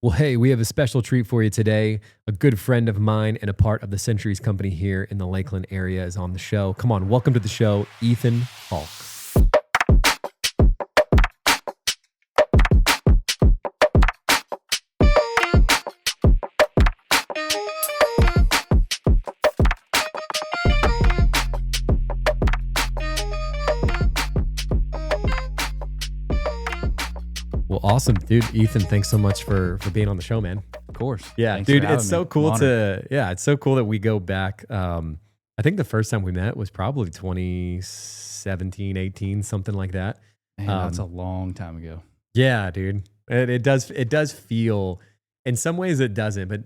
Well, hey, we have a special treat for you today. A good friend of mine and a part of the Centuries Company here in the Lakeland area is on the show. Come on, welcome to the show, Ethan Falk. Well, awesome, dude. Ethan, thanks so much for being on the show, man. Of course. Yeah, Thanks dude, for having it's so me. cool I'm honored. it's so cool that we go back. I think the first time we met was probably 2017, 18, something like that. Man, that's a long time ago. Yeah, dude. It does feel, in some ways it doesn't, but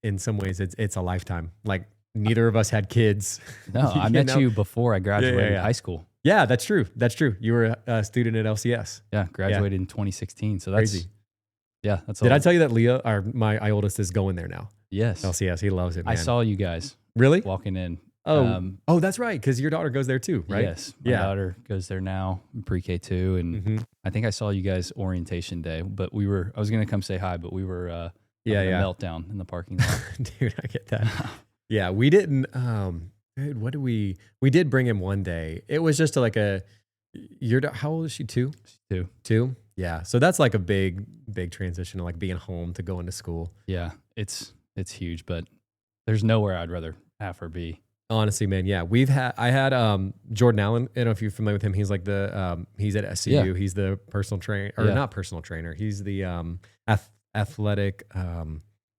in some ways it's a lifetime. Like neither of us had kids. No, I met you before I graduated yeah. high school. Yeah, that's true. That's true. You were a student at LCS. Yeah, graduated in 2016. So that's Crazy. Yeah, that's Did I tell you that Leah, my oldest, is going there now? Yes. LCS. He loves it, man. I saw you guys Really? walking in. Oh, that's right. Because your daughter goes there too, right? Yes. My daughter goes there now, pre-K 2, and I think I saw you guys orientation day, but I was going to come say hi, but we were having a meltdown in the parking lot. Dude, I get that. Yeah, we didn't, dude, we did bring him one day. It was just how old is she? 2? 2. 2? Yeah. So that's like a big transition, like being home to go into school. Yeah, it's huge, but there's nowhere I'd rather have her be. Honestly, man. Yeah. I had Jordan Allen. I don't know if you're familiar with him. He's like he's at SCU. Yeah. He's the personal trainer, or not personal trainer. He's the athletic,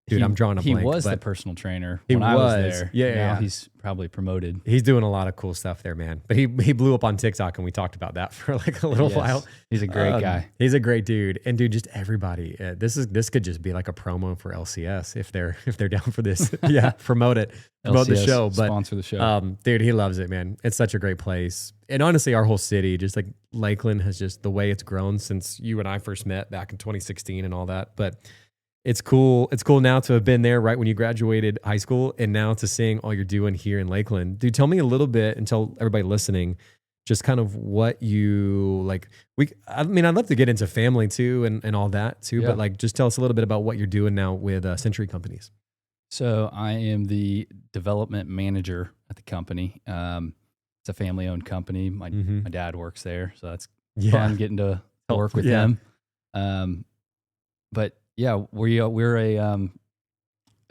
dude, I'm drawing a blank. He was the personal trainer when I was there. Yeah, now yeah. He's probably promoted. He's doing a lot of cool stuff there, man. But he blew up on TikTok, and we talked about that for like a little while. He's a great guy. He's a great dude, and dude, just everybody. This could just be like a promo for LCS if they're down for this. Yeah, promote it, promote the LCS, show, but sponsor the show. Dude, he loves it, man. It's such a great place, and honestly, our whole city, just like Lakeland, has just the way it's grown since you and I first met back in 2016 and all that, but. It's cool. It's cool now to have been there right when you graduated high school, and now to seeing all you're doing here in Lakeland. Dude, tell me a little bit, and tell everybody listening, just kind of what you like. I'd love to get into family too and all that too, but like just tell us a little bit about what you're doing now with Century Companies. So I am the development manager at the company. It's a family-owned company. My dad works there, so that's fun getting to work with him. But yeah, we're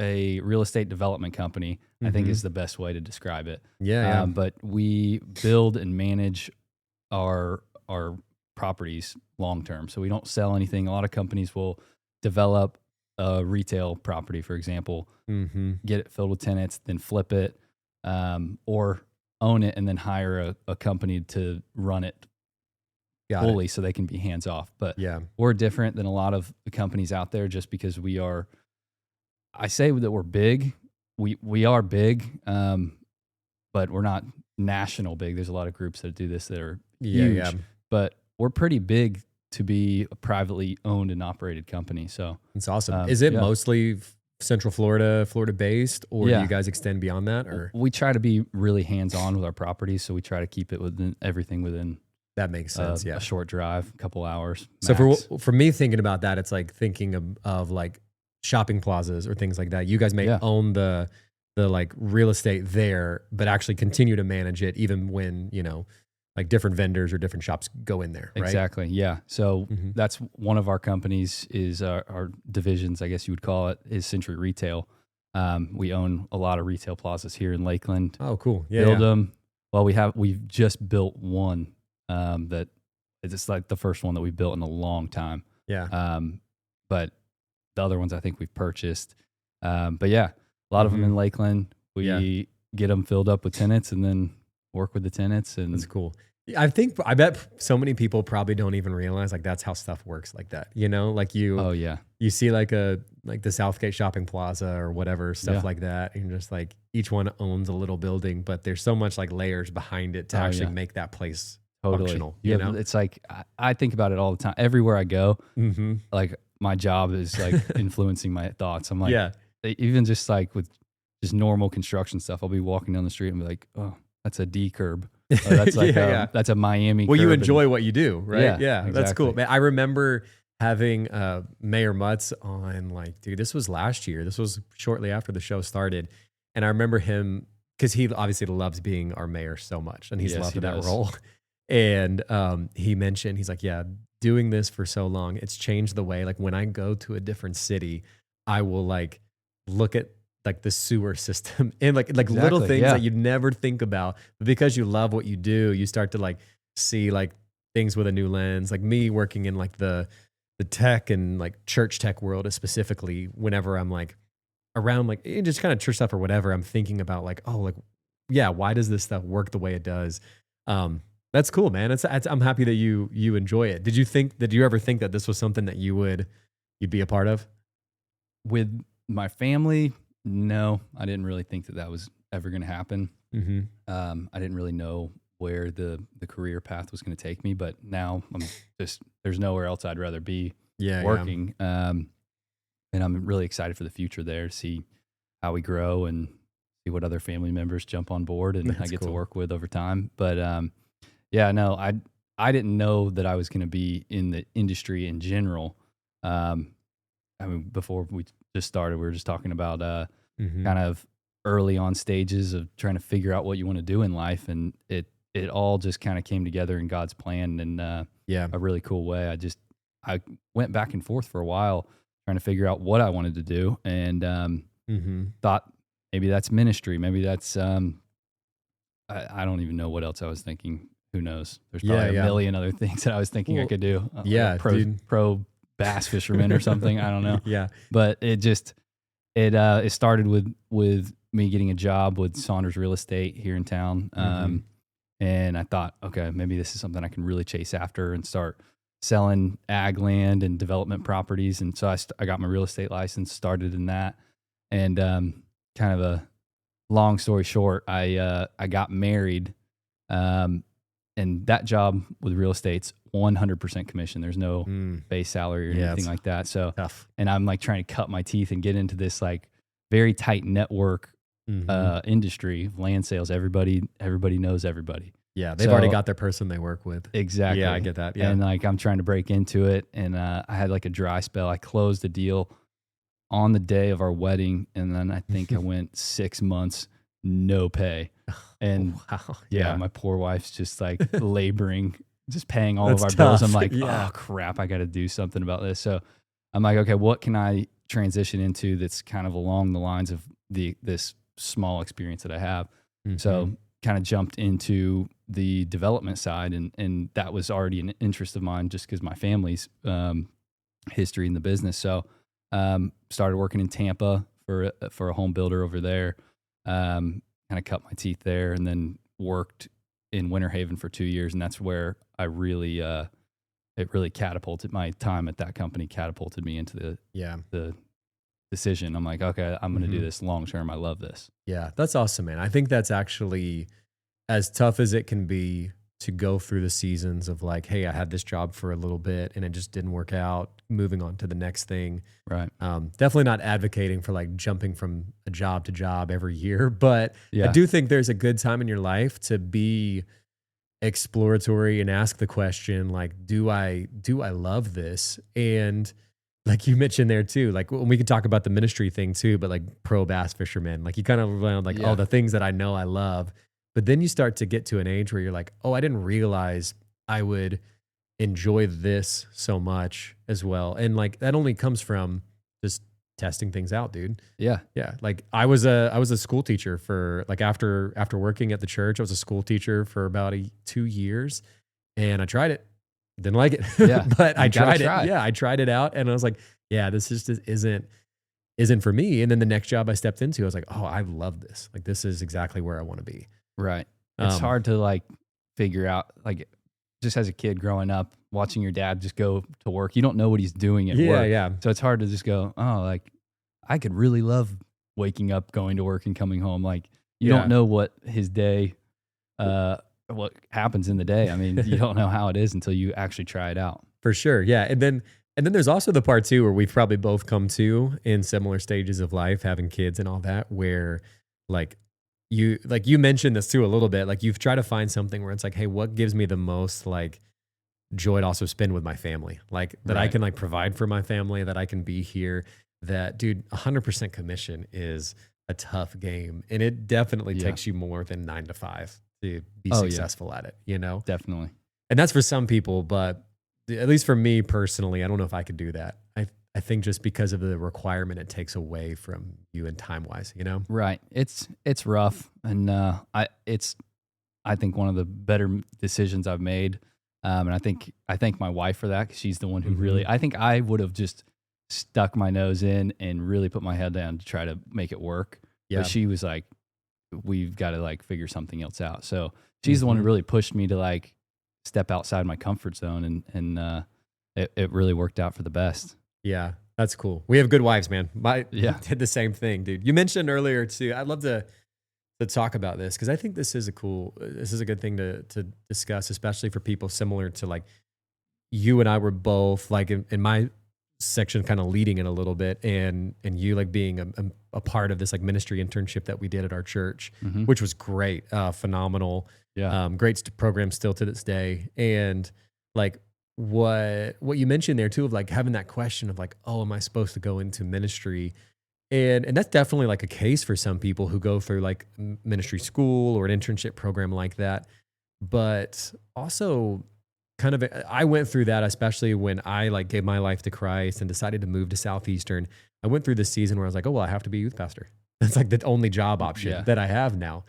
a real estate development company, I think is the best way to describe it. Yeah. But we build and manage our properties long term. So we don't sell anything. A lot of companies will develop a retail property, for example, get it filled with tenants, then flip it, or own it and then hire a company to run it fully so they can be hands off. But we're different than a lot of the companies out there just because I say that we're big. We are big, but we're not national big. There's a lot of groups that do this that are huge, but we're pretty big to be a privately owned and operated company. So it's awesome. Is it mostly Central Florida based, or do you guys extend beyond that? Or we try to be really hands on with our properties. So we try to keep it everything within. That makes sense. A short drive, a couple hours. Max. So for me thinking about that, it's like thinking of like shopping plazas or things like that. You guys may own the like real estate there, but actually continue to manage it even when, like different vendors or different shops go in there, right? Exactly. Yeah. So that's one of our companies is our divisions, I guess you would call it, is Century Retail. We own a lot of retail plazas here in Lakeland. Oh, cool. Yeah. Build them. Well, we've just built one. That it's like the first one that we've built in a long time. Yeah. But the other ones I think we've purchased. But yeah, a lot of them in Lakeland. We get them filled up with tenants and then work with the tenants. And that's cool. I bet so many people probably don't even realize like that's how stuff works like that. Like you see like the Southgate Shopping Plaza or whatever stuff like that, and just like each one owns a little building, but there's so much like layers behind it to actually make that place functional. It's like I think about it all the time. Everywhere I go, like my job is like influencing my thoughts. I'm like, even just like with just normal construction stuff, I'll be walking down the street and be like, oh, that's a D curb. That's like that's a Miami. Well, curb you enjoy what you do, right? Yeah, exactly. That's cool. Man, I remember having Mayor Mutz on, like, dude, this was last year. This was shortly after the show started. And I remember him, because he obviously loves being our mayor so much, and he's Yes, loved he that does. role. And he mentioned, he's like, yeah, doing this for so long, it's changed the way, like when I go to a different city, I will like look at like the sewer system and like little Exactly, things yeah. that you'd never think about. But because you love what you do, you start to like see like things with a new lens. Like me working in like the tech and like church tech world specifically, whenever I'm like around like just kind of church stuff or whatever, I'm thinking about like, oh, like, yeah, why does this stuff work the way it does? That's cool, man. I'm happy that you enjoy it. Did you ever think that this was something that you'd be a part of? With my family, no, I didn't really think that was ever going to happen. Mm-hmm. I didn't really know where the career path was going to take me, but now there's nowhere else I'd rather be working. And I'm really excited for the future there to see how we grow and see what other family members jump on board and I get to work with over time. But yeah, no, I didn't know that I was going to be in the industry in general. I mean, before we just started, we were just talking about kind of early on stages of trying to figure out what you want to do in life, and it all just kind of came together in God's plan in a really cool way. I went back and forth for a while trying to figure out what I wanted to do, and thought maybe that's ministry, maybe that's I don't even know what else I was thinking. Who knows? There's probably a million other things that I was thinking I could do. Pro bass fisherman or something. I don't know. Yeah. But it started with me getting a job with Saunders Real Estate here in town. And I thought, okay, maybe this is something I can really chase after and start selling ag land and development properties. And so I got my real estate license, started in that. And kind of a long story short, I got married. And that job with real estate's 100% commission. There's no base salary or anything like that. So, tough. And I'm like trying to cut my teeth and get into this like very tight network industry, land sales. Everybody knows everybody. Yeah, they've already got their person they work with. Exactly. Yeah, I get that. Yeah. And like I'm trying to break into it, and I had like a dry spell. I closed a deal on the day of our wedding, and then I think I went 6 months no pay. And my poor wife's just like laboring, just paying all of our bills. I'm like, oh crap, I got to do something about this. So I'm like, okay, what can I transition into that's kind of along the lines of this small experience that I have? So kind of jumped into the development side, and that was already an interest of mine just because my family's history in the business. So started working in Tampa for a home builder over there. Kind of cut my teeth there, and then worked in Winter Haven for 2 years, and that's where I really it really catapulted my time at that company, catapulted me into the decision. I'm like, okay, I'm going to do this long term. I love this. Yeah, that's awesome, man. I think that's actually as tough as it can be to go through the seasons of like, hey, I had this job for a little bit and it just didn't work out, moving on to the next thing. Right. Definitely not advocating for like jumping from a job to job every year, but I do think there's a good time in your life to be exploratory and ask the question, like, do I love this? And like you mentioned there too, like we can talk about the ministry thing too, but like pro bass fishermen, like you kind of rely on like, oh, the things that I know I love. But then you start to get to an age where you're like, oh, I didn't realize I would enjoy this so much as well. And like, that only comes from just testing things out, dude. Yeah. Yeah. Like I was a school teacher for like, after working at the church, I was a school teacher for about 2 years, and I tried it. Didn't like it. Yeah. But I tried it. Yeah. I tried it out, and I was like, yeah, this just isn't for me. And then the next job I stepped into, I was like, oh, I love this. Like, this is exactly where I want to be. Right. It's hard to like figure out, like just as a kid growing up, watching your dad just go to work. You don't know what he's doing at work. Yeah. So it's hard to just go, oh, like I could really love waking up, going to work and coming home. Like you don't know what his day, what happens in the day. I mean, you don't know how it is until you actually try it out. For sure. Yeah. And then there's also the part too, where we've probably both come to in similar stages of life, having kids and all that, where like you mentioned this too a little bit, like you've tried to find something where it's like, hey, what gives me the most like joy to also spend with my family, like that I Right. can like provide for my family, that I can be here. That dude, 100% commission is a tough game, and it definitely Yeah. takes you more than 9 to 5 to be Oh, yeah. successful at it, you know? Definitely. And that's for some people, but at least for me personally, I don't know if I could do that. I think just because of the requirement it takes away from you and time wise, you know? Right. It's rough, and I think one of the better decisions I've made, and I thank my wife for that, because she's the one who really. I think I would have just stuck my nose in and really put my head down to try to make it work. Yeah. But she was like, "We've got to like figure something else out." So she's the one who really pushed me to like step outside my comfort zone, and it really worked out for the best. Yeah, that's cool. We have good wives, man. Yeah. Did the same thing, dude. You mentioned earlier too. I'd love to talk about this because I think this is a good thing to discuss, especially for people similar to like you and I were both like in my section, kind of leading it a little bit, and you like being a part of this like ministry internship that we did at our church, which was great, phenomenal. Yeah. Great program still to this day, and like. What you mentioned there too, of like having that question of like, oh, am I supposed to go into ministry? And that's definitely like a case for some people who go through like ministry school or an internship program like that. But also kind of, I went through that, especially when I like gave my life to Christ and decided to move to Southeastern. I went through this season where I was like, oh, well, I have to be a youth pastor. That's like the only job option that I have now.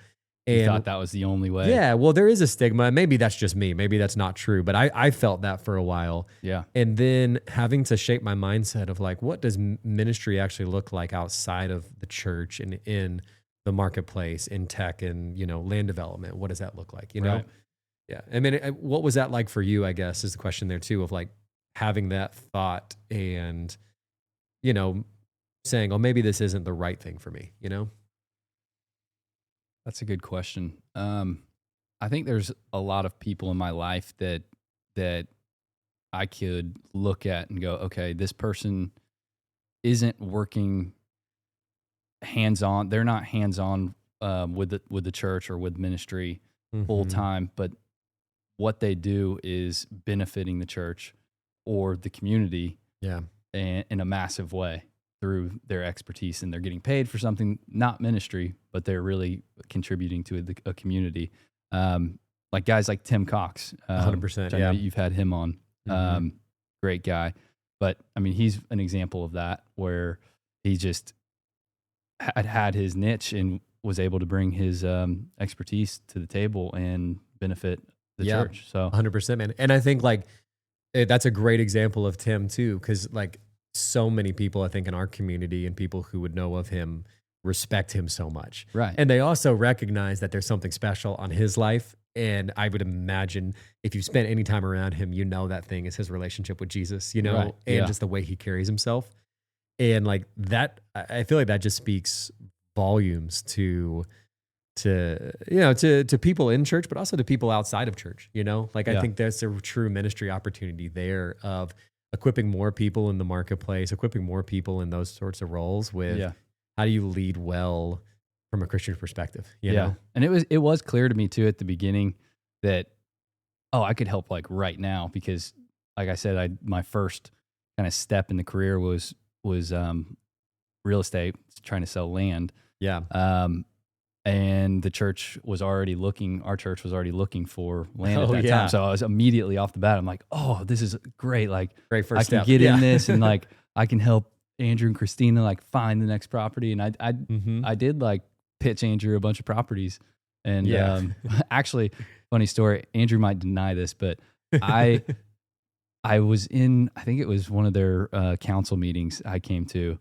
You thought that was the only way. Yeah, well, there is a stigma. Maybe that's just me. Maybe that's not true. But I felt that for a while. Yeah. And then having to shape my mindset of like, what does ministry actually look like outside of the church and in the marketplace, in tech and, land development? What does that look like, you know? Yeah. I mean, what was that like for you, I guess, is the question there too, of like having that thought and, saying, oh, maybe this isn't the right thing for me, That's a good question. I think there's a lot of people in my life that I could look at and go, okay, this person isn't working hands-on. They're not hands-on with the church or with ministry full time, but what they do is benefiting the church or the community in a massive way through their expertise, and they're getting paid for something, not ministry, but they're really contributing to a community. Like guys like Tim Cox, 100%. I know you've had him on, great guy, but I mean, he's an example of that, where he just had his niche and was able to bring his expertise to the table and benefit the church. So 100%, man. And I think like that's a great example of Tim too, because like so many people, I think, in our community and people who would know of him respect him so much. Right. And they also recognize that there's something special on his life. And I would imagine if you spent any time around him, that thing is his relationship with Jesus, and just the way he carries himself. And like that, I feel like that just speaks volumes to people in church, but also to people outside of church, I think that's a true ministry opportunity there of equipping more people in the marketplace, equipping more people in those sorts of roles with how do you lead well from a Christian perspective, you know? And it was clear to me too at the beginning that, I could help like right now, because like I said, my first kind of step in the career was real estate, trying to sell land. Yeah. And the church was already looking for land at that yeah. time. So I was immediately off the bat, I'm like, oh, this is great. Like great first I can step. get in this and like, I can help Andrew and Christina like find the next property. And I did like pitch Andrew a bunch of properties. And actually, funny story, Andrew might deny this, but I was in, I think it was one of their council meetings I came to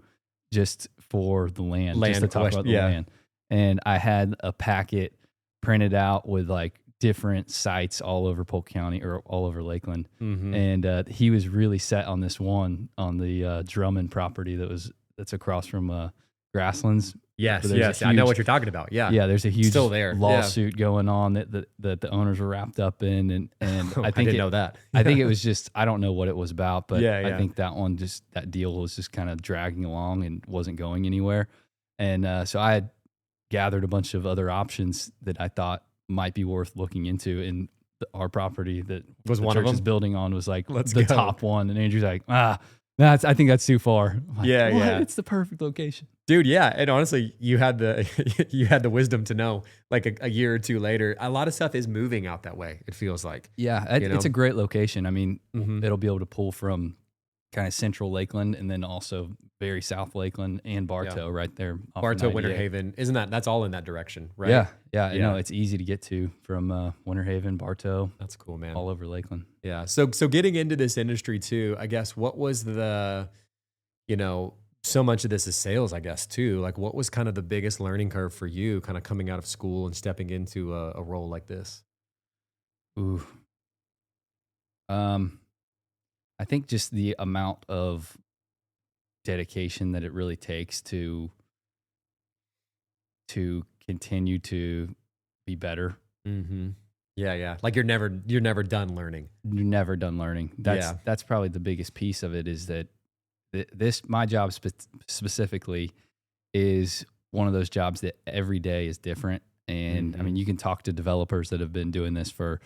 just for the land just to talk about the land. And I had a packet printed out with like different sites all over Polk County or all over Lakeland. And he was really set on this one on the Drummond property that's across from Grasslands. Yes. I know what you're talking about. Yeah. Yeah. There's a huge still there. lawsuit going on that the owners were wrapped up in. And I think I didn't know that. I think it was just, I don't know what it was about, but I think that deal was just kind of dragging along and wasn't going anywhere. And so I had gathered a bunch of other options that I thought might be worth looking into. And our property that Was the one of church is them? building on was like Let's the go. top one. And Andrew's like, I think that's too far. I'm like, Yeah, "What? yeah. It's the perfect location. Dude, yeah. And honestly, you had the you had the wisdom to know like a year or two later, a lot of stuff is moving out that way, it feels like. Yeah, You know? it's a great location. I mean, Mhm. it'll be able to pull from kind of central Lakeland and then also very south Lakeland and Bartow right there. Off of Bartow, 98. Winter Haven. That's all in that direction, right? Yeah. Yeah. No, it's easy to get to from Winter Haven, Bartow, That's cool, man. all over Lakeland. Yeah. So getting into this industry too, I guess what was so much of this is sales, I guess, too. Like what was kind of the biggest learning curve for you kind of coming out of school and stepping into a role like this? Ooh. I think just the amount of dedication that it really takes to continue to be better. Mm-hmm. Yeah, yeah. Like you're never done learning. You're never done learning. That's probably the biggest piece of it is that my job specifically is one of those jobs that every day is different. And I mean, you can talk to developers that have been doing this for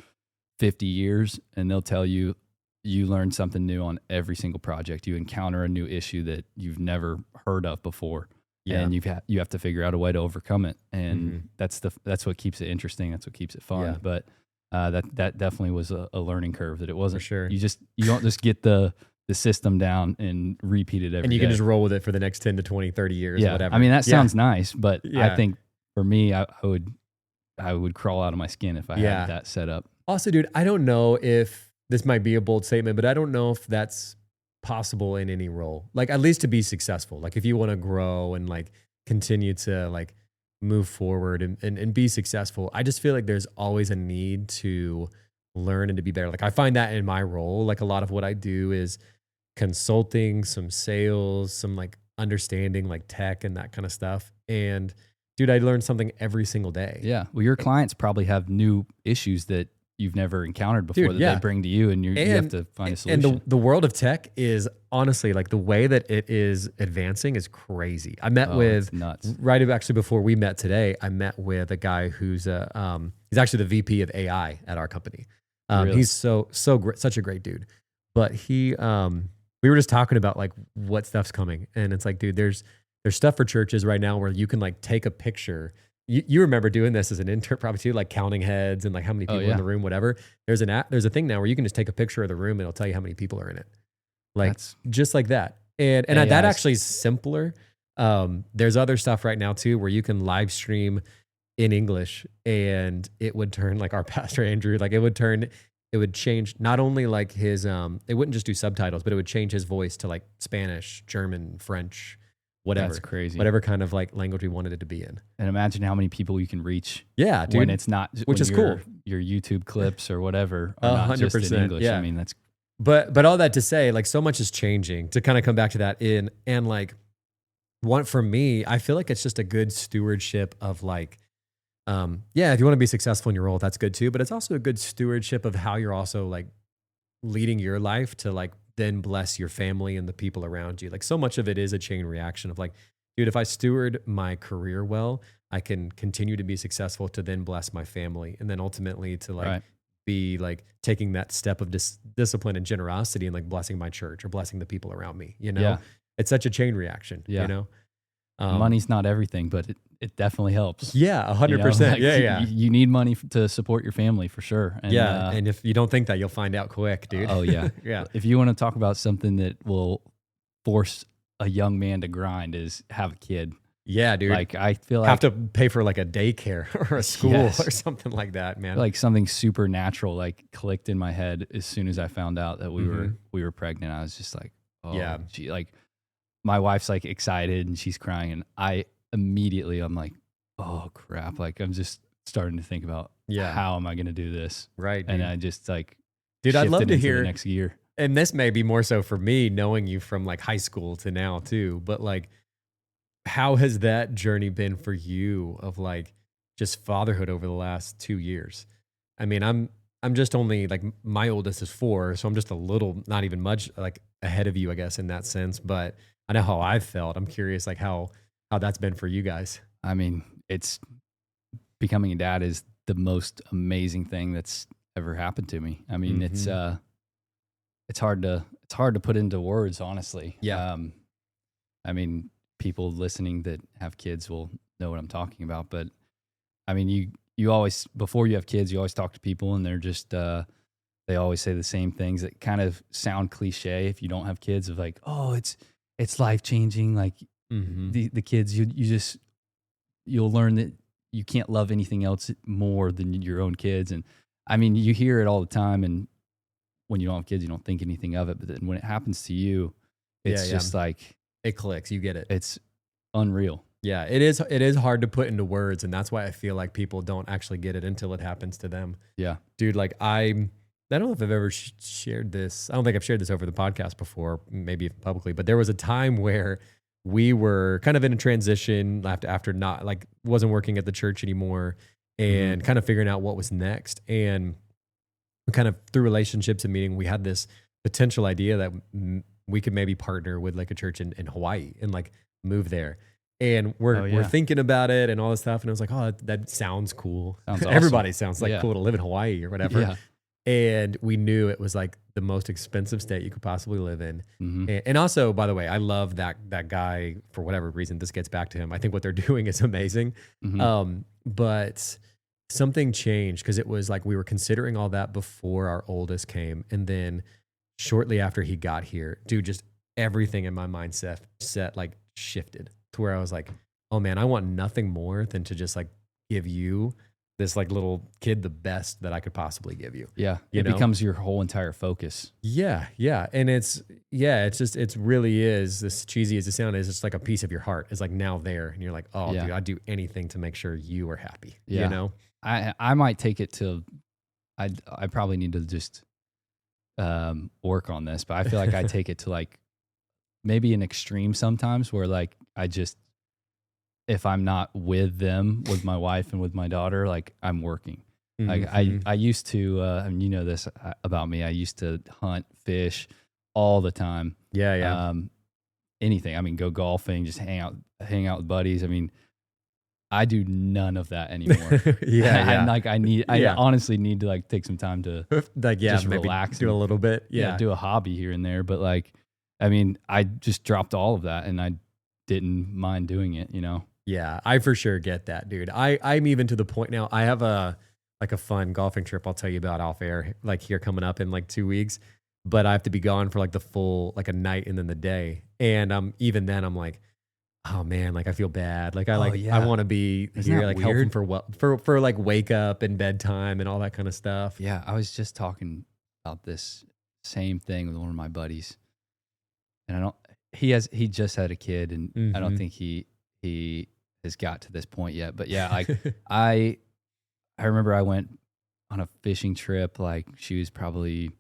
50 years and they'll tell you learn something new on every single project. You encounter a new issue that you've never heard of before. Yeah. And you have to figure out a way to overcome it. And that's what keeps it interesting. That's what keeps it fun. Yeah. But that definitely was a learning curve that it wasn't. For sure. You don't just get the system down and repeat it every day. And you can just roll with it for the next 10 to 20, 30 years, whatever. I mean, that sounds nice, but Yeah. I think for me, I would crawl out of my skin if I had that set up. Also, dude, I don't know if this might be a bold statement, but I don't know if that's possible in any role. Like at least to be successful. Like if you want to grow and like continue to like move forward and be successful, I just feel like there's always a need to learn and to be better. Like I find that in my role, like a lot of what I do is consulting, some sales, some like understanding like tech and that kind of stuff. And dude, I learn something every single day. Yeah. Well, your clients probably have new issues that you've never encountered before they bring to you and you have to find a solution. And the world of tech is honestly like the way that it is advancing is crazy. I met with nuts. Right actually before we met today, I met with a guy who's he's actually the VP of AI at our company. Really? He's so great, such a great dude. But we were just talking about like what stuff's coming. And it's like, dude, there's stuff for churches right now where you can like take a picture. You remember doing this as an intern probably too, like counting heads and like how many people in the room, whatever. There's a thing now where you can just take a picture of the room and it'll tell you how many people are in it. Like just like that. And that actually is simpler. There's other stuff right now too, where you can live stream in English and it would turn like our pastor Andrew, like it would change not only like his, it wouldn't just do subtitles, but it would change his voice to like Spanish, German, French, whatever. That's crazy. Whatever kind of like language we wanted it to be in. And imagine how many people you can reach. Yeah, dude. When it's not, which is cool. Your YouTube clips or whatever are not just in English. Yeah. I mean, that's. But all that to say, like so much is changing. To kind of come back to that and like one for me, I feel like it's just a good stewardship of like, if you want to be successful in your role, that's good too. But it's also a good stewardship of how you're also like leading your life to like then bless your family and the people around you. Like so much of it is a chain reaction of like, dude, if I steward my career well, I can continue to be successful to then bless my family. And then ultimately to like be like taking that step of discipline and generosity and like blessing my church or blessing the people around me, you know? Yeah. It's such a chain reaction, you know? Money's not everything, but it definitely helps. Yeah, 100%. Like you need money to support your family for sure. And, and if you don't think that, you'll find out quick, dude. Oh yeah. Yeah. If you want to talk about something that will force a young man to grind is have a kid. Yeah, dude. Like I feel like have to pay for like a daycare or a school or something like that, man. Like something supernatural like clicked in my head as soon as I found out that we were pregnant. I was just like, oh yeah. Like my wife's like excited and she's crying and I'm like, oh crap. Like I'm just starting to think about how am I going to do this? Right. And I just like, dude, I'd love to hear the next year. And this may be more so for me knowing you from like high school to now too, but like, how has that journey been for you of like just fatherhood over the last 2 years? I mean, I'm just only like my oldest is 4, so I'm just a little, not even much like ahead of you, I guess, in that sense. But I know how I've felt. I'm curious like how that's been for you guys. I mean, it's becoming a dad is the most amazing thing that's ever happened to me. I mean, it's hard to put into words, honestly. Yeah. I mean, people listening that have kids will know what I'm talking about, but I mean, you always, before you have kids, you always talk to people and they're just, they always say the same things that kind of sound cliche if you don't have kids, of like, oh, it's life-changing. Like the kids, you'll learn that you can't love anything else more than your own kids. And I mean, you hear it all the time, and when you don't have kids, you don't think anything of it. But then when it happens to you, it's just like, it clicks. You get it. It's unreal. Yeah, it is. It is hard to put into words, and that's why I feel like people don't actually get it until it happens to them. Yeah, dude. Like I don't know if I've ever shared this. I don't think I've shared this over the podcast before, maybe publicly. But there was a time where we were kind of in a transition after not like wasn't working at the church anymore, and kind of figuring out what was next. And kind of through relationships and meeting, we had this potential idea that we could maybe partner with like a church in Hawaii and like move there. And we're thinking about it and all this stuff. And I was like, oh, that sounds cool. Sounds awesome. Everybody sounds like cool to live in Hawaii or whatever. Yeah. And we knew it was like the most expensive state you could possibly live in. And also, by the way, I love that guy for whatever reason. This gets back to him. I think what they're doing is amazing. But something changed, because it was like we were considering all that before our oldest came. And then shortly after he got here, dude, just everything in my mindset like shifted to where I was like, oh man, I want nothing more than to just like give you, this like little kid, the best that I could possibly give you. Yeah. It becomes your whole entire focus. Yeah. Yeah. And it's just, it really is, as cheesy as it sounds, is just like a piece of your heart is like now there. And you're like, oh dude, I'd do anything to make sure you are happy. Yeah. You know, I might take it to, I probably need to just work on this, but I feel like I take it to like maybe an extreme sometimes, where like if I'm not with them, with my wife and with my daughter, like I'm working. Like I used to, and you know this about me, I used to hunt, fish all the time. Yeah. Anything. I mean, go golfing, just hang out with buddies. I mean, I do none of that anymore. Yeah. Like I honestly need to like take some time to like, just maybe relax, do a little bit. Yeah. Do a hobby here and there. But like, I mean, I just dropped all of that and I didn't mind doing it, you know? Yeah, I for sure get that, dude. I'm even to the point now, I have a fun golfing trip I'll tell you about off air, like here coming up in like 2 weeks, but I have to be gone for like the full, like a night and then the day. And even then I'm like, oh man, like I feel bad. Like I want to be here, like helping for like wake up and bedtime and all that kind of stuff. Yeah, I was just talking about this same thing with one of my buddies. And he just had a kid, and I don't think he has got to this point yet. But yeah, like I remember I went on a fishing trip, like she was probably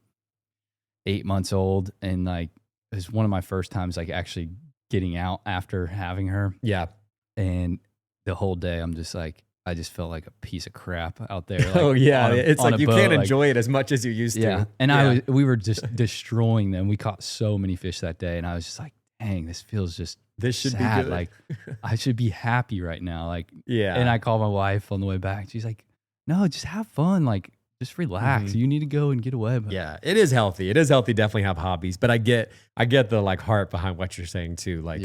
8 months old, and like it was one of my first times like actually getting out after having her. Yeah. And the whole day I'm just like, I just felt like a piece of crap out there. Like, it's like you can't enjoy it as much as you used to. And we were just destroying them. We caught so many fish that day, and I was just like, dang, this feels just should sad. Be good. Like I should be happy right now. Like, yeah. And I called my wife on the way back. She's like, no, just have fun. Like, just relax. You need to go and get away. But yeah, it is healthy. It is healthy. Definitely have hobbies, but I get the like heart behind what you're saying too. Like,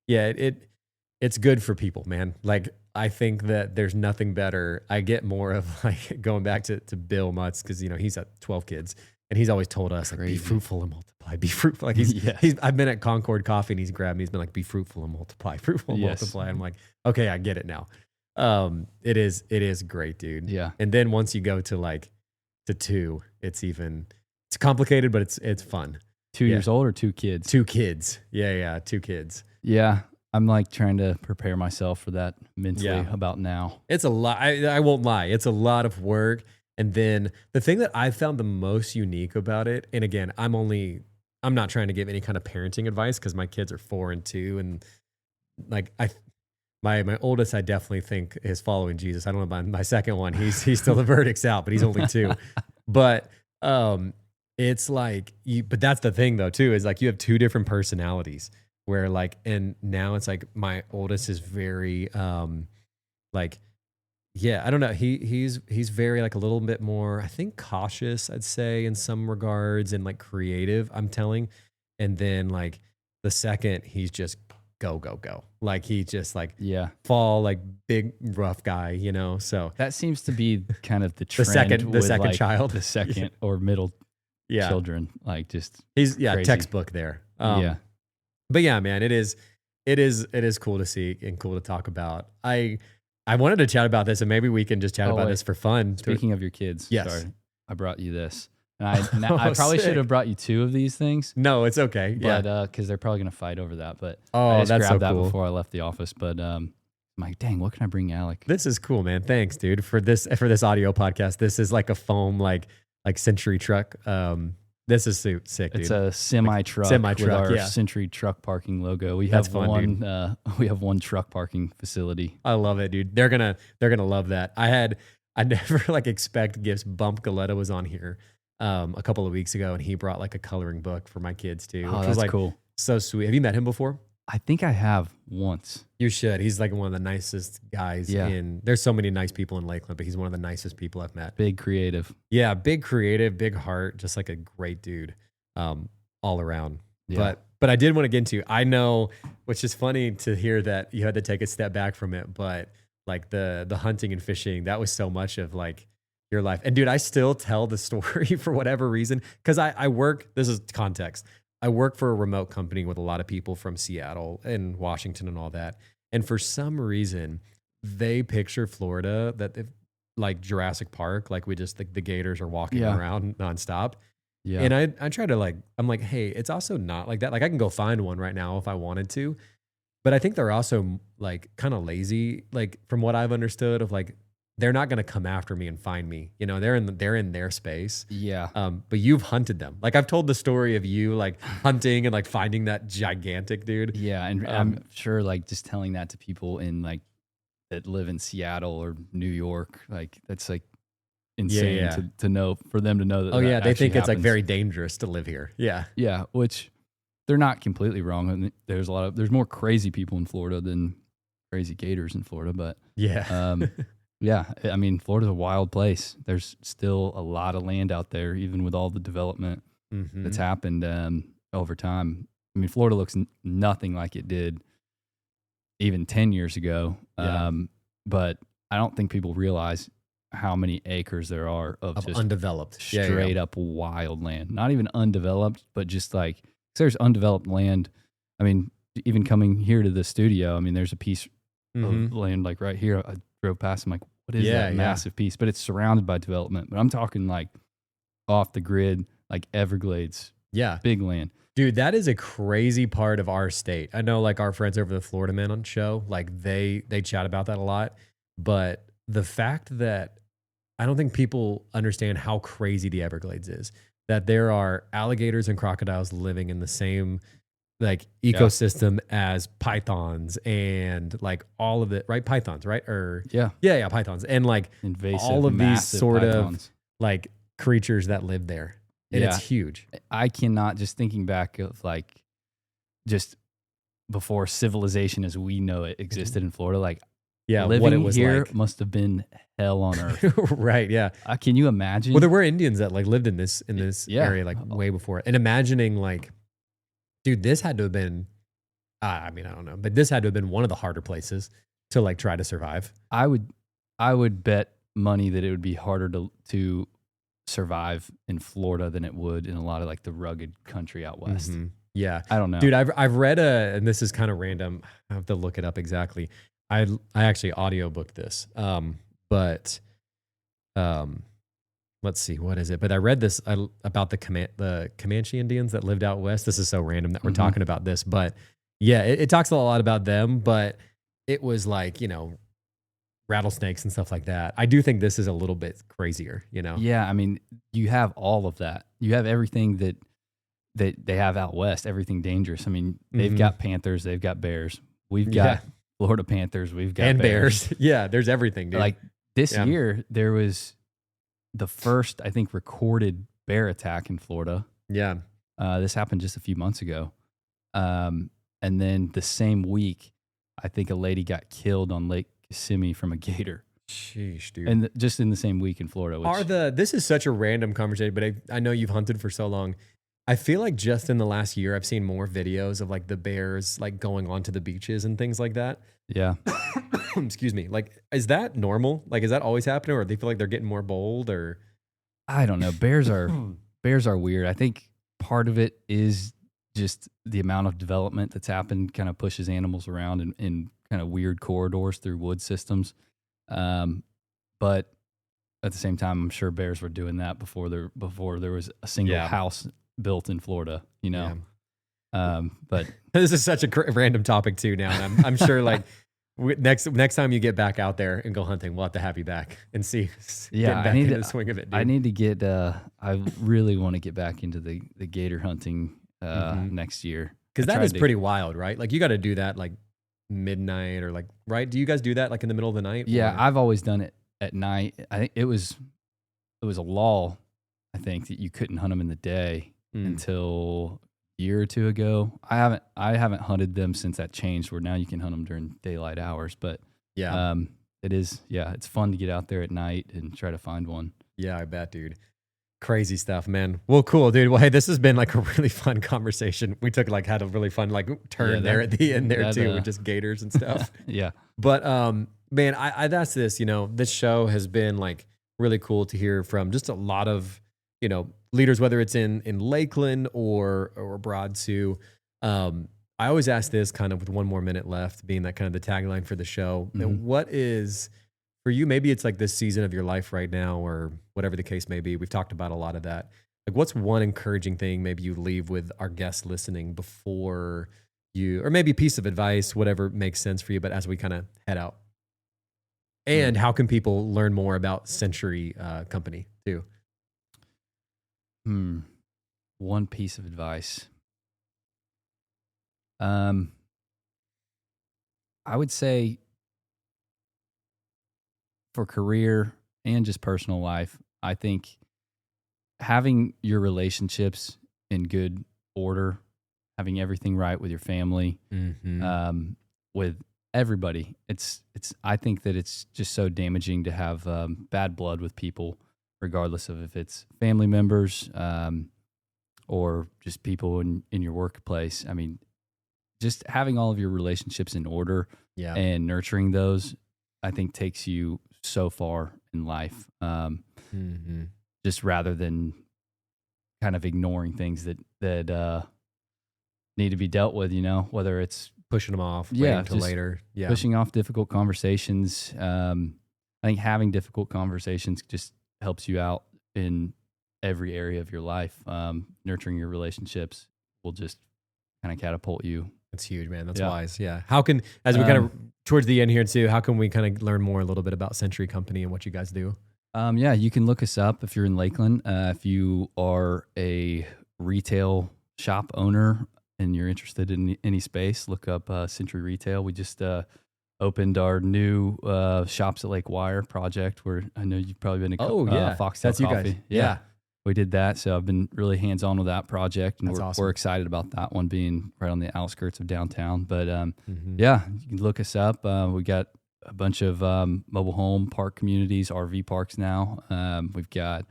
it's good for people, man. Like, I think that there's nothing better. I get more of like going back to Bill Mutz, because he's got 12 kids, and he's always told us like, be fruitful and multiply. Be fruitful. Like I've been at Concord Coffee, and he's grabbed me. He's been like, be fruitful and multiply. Fruitful and multiply. I'm like, okay, I get it now. It is great, dude. Yeah. And then once you go to 2, it's complicated, but it's fun. 2 years old or 2 kids? 2 kids. Yeah. 2 kids. Yeah. I'm like trying to prepare myself for that mentally about now. It's a lot. I won't lie. It's a lot of work. And then the thing that I found the most unique about it, and again, I'm not trying to give any kind of parenting advice, because my kids are 4 and 2, and like my oldest, I definitely think is following Jesus. I don't know about my second one. He's still the verdict's out, but he's only 2. But it's like but that's the thing though too, is like you have 2 different personalities, where like, and now it's like my oldest is very like Yeah, I don't know. He's very like a little bit more, I think, cautious, I'd say, in some regards, and like creative, I'm telling. And then like the second he's just go, go, go. Like he just like Yeah. fall like big rough guy, you know. So That seems to be kind of the the trend second with like child. the second or middle Yeah. children, like just He's crazy. textbook there. Yeah. But yeah, man, it is cool to see and cool to talk about. I wanted to chat about this, and maybe we can just chat about wait. this for fun. Speaking of your kids, Yes. sorry, I brought you this. And I probably should have brought you 2 of these things, No, it's okay. Yeah. but because they're probably gonna fight over that. But Oh, I just that's so grabbed that cool. before I left the office. But I'm like, dang, what can I bring Alec? This is cool, man. Thanks, dude, for this audio podcast. This is like a foam like Century truck. This is sick, dude. It's a semi-truck with our Century truck parking logo. We That's have fun, one. We have one truck parking facility. I love it, dude. They're gonna love that. I never like expect gifts. Bump Galetta was on here a couple of weeks ago, and he brought like a coloring book for my kids too. Oh, which that's was like cool. so sweet. Have you met him before? I think I have once. You should. He's like one of the nicest guys there's so many nice people in Lakeland, but he's one of the nicest people I've met. Big creative. Yeah, big creative, big heart, just like a great dude all around. Yeah. But I did want to get into, I know, which is funny to hear that you had to take a step back from it, but like the hunting and fishing, that was so much of like your life. And dude, I still tell the story for whatever reason, because I work, this is context. I work for a remote company with a lot of people from Seattle and Washington and all that. And for some reason, they picture Florida that like Jurassic Park, like we just the gators are walking around nonstop. Yeah. And I try to like, I'm like, hey, it's also not like that. Like I can go find one right now if I wanted to. But I think they're also like kind of lazy, like from what I've understood of like, they're not going to come after me and find me. You know, they're in their space. Yeah. But you've hunted them. Like I've told the story of you like hunting and like finding that gigantic dude. Yeah. And I'm sure like just telling that to people in like that live in Seattle or New York, like that's like insane to know, for them to know that. Oh yeah. They think it's happens. like very dangerous to live here. Yeah. Yeah. Which they're not completely wrong. And there's there's more crazy people in Florida than crazy gators in Florida, but yeah. yeah, I mean, Florida's a wild place. There's still a lot of land out there, even with all the development that's happened over time. I mean, Florida looks nothing like it did even 10 years ago. Yeah. But I don't think people realize how many acres there are of just undeveloped, straight up wild land. Not even undeveloped, but just like, 'cause there's undeveloped land. I mean, even coming here to the studio, I mean, there's a piece of land like right here. I drove past, I'm like, what is that massive piece? But it's surrounded by development. But I'm talking like off the grid, like Everglades. Yeah. Big land. Dude, that is a crazy part of our state. I know like our friends over the Florida Man on show, like they chat about that a lot. But the fact that I don't think people understand how crazy the Everglades is, that there are alligators and crocodiles living in the same like ecosystem as pythons and like all of it, right? Pythons, right? Or yeah, pythons. And like invasive, all of these sort pythons. Of like creatures that live there. And it's huge. I cannot, just thinking back of like just before civilization as we know it existed in Florida, like living what it was here like. Must have been hell on earth. Right, yeah. Can you imagine? Well, there were Indians that like lived in this area like way before it. And imagining like, dude, this had to have been, I mean, I don't know, but this had to have been one of the harder places to like try to survive. I would bet money that it would be harder to survive in Florida than it would in a lot of like the rugged country out west. Yeah. I don't know. Dude, I've read and this is kind of random. I have to look it up exactly. I actually audiobooked this. But let's see, what is it? But I read this about the Comanche Indians that lived out west. This is so random that we're talking about this, but yeah, it talks a lot about them, but it was like, you know, rattlesnakes and stuff like that. I do think this is a little bit crazier, you know? Yeah. I mean, you have all of that. You have everything that they have out west, everything dangerous. I mean, they've got panthers, they've got bears. We've got Florida panthers, we've got bears. Yeah, there's everything, dude. Like this year, there was the first, I think, recorded bear attack in Florida. Yeah. This happened just a few months ago. And then the same week, I think a lady got killed on Lake Kissimmee from a gator. Sheesh, dude. And just in the same week in Florida. Which, This is such a random conversation, but I know you've hunted for so long. I feel like just in the last year, I've seen more videos of like the bears like going onto the beaches and things like that. yeah. Excuse me. Like, is that normal? Like, is that always happening, or they feel like they're getting more bold, or? I don't know. Bears are weird. I think part of it is just the amount of development that's happened kind of pushes animals around in kind of weird corridors through wood systems. But at the same time, I'm sure bears were doing that before there was a single house built in Florida, you know? Yeah. But this is such a random topic too now. And I'm sure like next time you get back out there and go hunting, we'll have to have you back and see. Yeah, back into the swing of it, dude. I need to get, I really want to get back into the gator hunting next year. Because that is pretty wild, right? Like you got to do that like midnight or like, right? Do you guys do that like in the middle of the night? Yeah, or? I've always done it at night. I think it was a law, I think, that you couldn't hunt them in the day until a year or two ago. I haven't hunted them since that changed, where now you can hunt them during daylight hours. But it's fun to get out there at night and try to find one. Yeah, I bet, dude. Crazy stuff, man. Well, cool, dude. Well, hey, this has been like a really fun conversation. We had a really fun like turn there at the end there too, with just gators and stuff. Yeah. But man, that's this. You know, this show has been like really cool to hear from just a lot of leaders, whether it's in Lakeland or abroad too. I always ask this kind of with one more minute left, being that kind of the tagline for the show. Mm-hmm. What is for you? Maybe it's like this season of your life right now, or whatever the case may be. We've talked about a lot of that. Like, what's one encouraging thing maybe you leave with our guests listening before you, or maybe a piece of advice, whatever makes sense for you, but as we kind of head out? And how can people learn more about Century Company too? One piece of advice. I would say for career and just personal life, I think having your relationships in good order, having everything right with your family, with everybody. I think that it's just so damaging to have bad blood with people, regardless of if it's family members or just people in your workplace. I mean, just having all of your relationships in order and nurturing those, I think takes you so far in life. Just rather than kind of ignoring things that need to be dealt with, whether it's pushing them off, waiting till later. Yeah. Pushing off difficult conversations. I think having difficult conversations just helps you out in every area of your life. Nurturing your relationships will just kind of catapult you. That's huge, man. That's wise. Yeah. How can, as we kind of towards the end here too, how can we kind of learn more a little bit about Century Company and what you guys do? You can look us up if you're in Lakeland. If you are a retail shop owner and you're interested in any space, look up Century Retail. We just opened our new Shops at Lake Wire project, where I know you've probably been to Foxtail That's Coffee. You guys. Yeah. We did that. So I've been really hands-on with that project, and we're excited about that one being right on the outskirts of downtown. But you can look us up. We got a bunch of mobile home park communities, RV parks now. We've got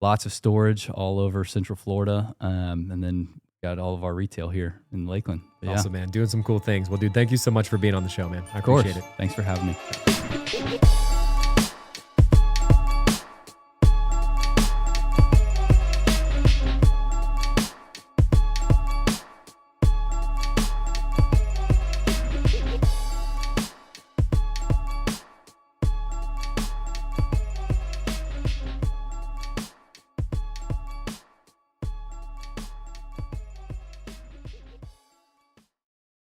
lots of storage all over Central Florida, and then got all of our retail here in Lakeland. But awesome, man. Doing some cool things. Well, dude, thank you so much for being on the show, man. I appreciate it. Thanks for having me.